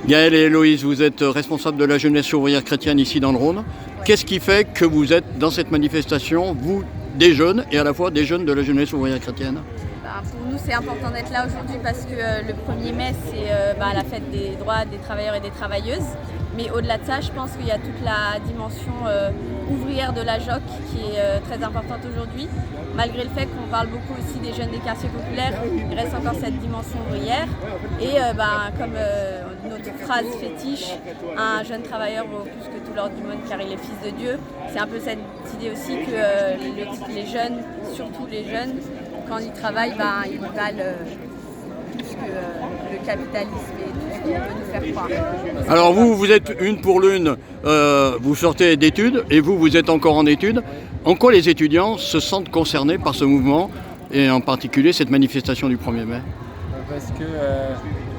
Gaël et Héloïse, vous êtes responsables de la jeunesse ouvrière chrétienne ici dans le Rhône. Qu'est-ce qui fait que vous êtes dans cette manifestation, vous, des jeunes, et à la fois des jeunes de la jeunesse ouvrière chrétienne? Pour nous, c'est important d'être là aujourd'hui parce que le 1er mai, c'est la fête des droits des travailleurs et des travailleuses. Mais au-delà de ça, je pense qu'il y a toute la dimension ouvrière de la JOC qui est très importante aujourd'hui. Malgré le fait qu'on parle beaucoup aussi des jeunes des quartiers populaires, il reste encore cette dimension ouvrière. Et comme notre phrase fétiche, un jeune travailleur vaut plus que tout l'or du monde car il est fils de Dieu, c'est un peu cette idée aussi que les jeunes, surtout les jeunes, quand ils travaillent, ils valent plus que le capitalisme et tout ce qu'on veut nous faire croire. Alors vous êtes une pour l'une, vous sortez d'études et vous êtes encore en études. En quoi les étudiants se sentent concernés par ce mouvement et en particulier cette manifestation du 1er mai? Parce que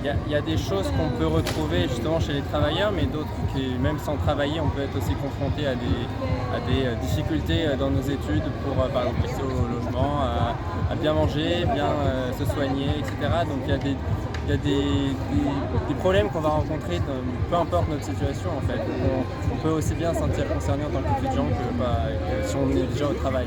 y a des choses qu'on peut retrouver justement chez les travailleurs, mais d'autres qui, même sans travailler, on peut être aussi confronté à des difficultés dans nos études pour, par exemple, accès au logement, à bien manger, bien se soigner, etc. Donc il y a des problèmes qu'on va rencontrer, peu importe notre situation en fait. On peut aussi bien se sentir concerné en tant qu'étudiant que si on est déjà au travail.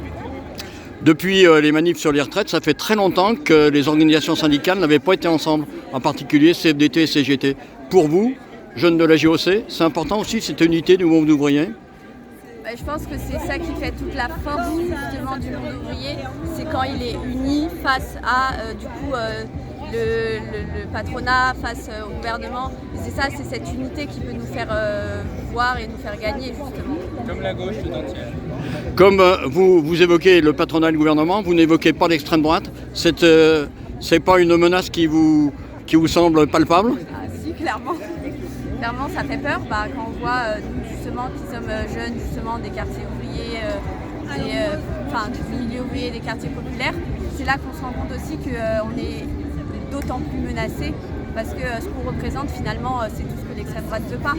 Depuis les manifs sur les retraites, ça fait très longtemps que les organisations syndicales n'avaient pas été ensemble, en particulier CFDT et CGT. Pour vous, jeunes de la JOC, c'est important aussi cette unité du monde ouvrier? Je pense que c'est ça qui fait toute la force justement du monde ouvrier, c'est quand il est uni face à le patronat, face au gouvernement. C'est ça, c'est cette unité qui peut nous faire voir et nous faire gagner justement. Comme la gauche tout entière. Comme vous évoquez le patronat et le gouvernement, vous n'évoquez pas l'extrême droite. C'est pas une menace qui vous semble palpable? Ah si, clairement. Clairement, ça fait peur quand on voit nous justement qui sommes jeunes justement des quartiers ouvriers, du milieu ouvrier des quartiers populaires. C'est là qu'on se rend compte aussi qu'on est d'autant plus menacés parce que ce qu'on représente finalement, c'est tout ce que l'extrême droite ne veut pas.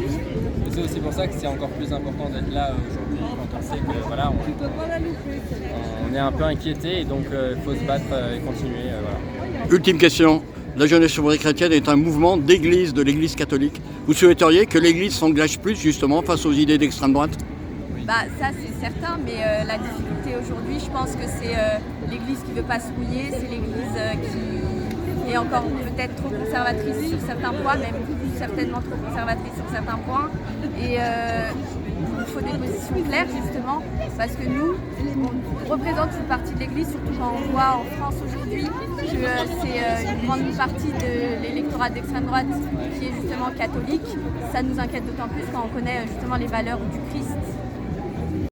C'est aussi pour ça que c'est encore plus important d'être là aujourd'hui quand on sait que voilà, on est un peu inquiété et donc il faut se battre et continuer. Voilà. Ultime question. La jeunesse ouvrière chrétienne est un mouvement d'église, de l'église catholique. Vous souhaiteriez que l'église s'engage plus justement face aux idées d'extrême droite? Ça c'est certain, mais la difficulté aujourd'hui, je pense que c'est l'église qui ne veut pas se mouiller, c'est l'église qui est encore peut-être trop conservatrice sur certains points, même certainement trop conservatrice sur certains points. Et il faut des positions claires justement, parce que nous, on représente une partie de l'église, surtout quand on voit en France aujourd'hui que c'est une grande partie de l'électorat d'extrême droite qui est justement catholique. Ça nous inquiète d'autant plus quand on connaît justement les valeurs du Christ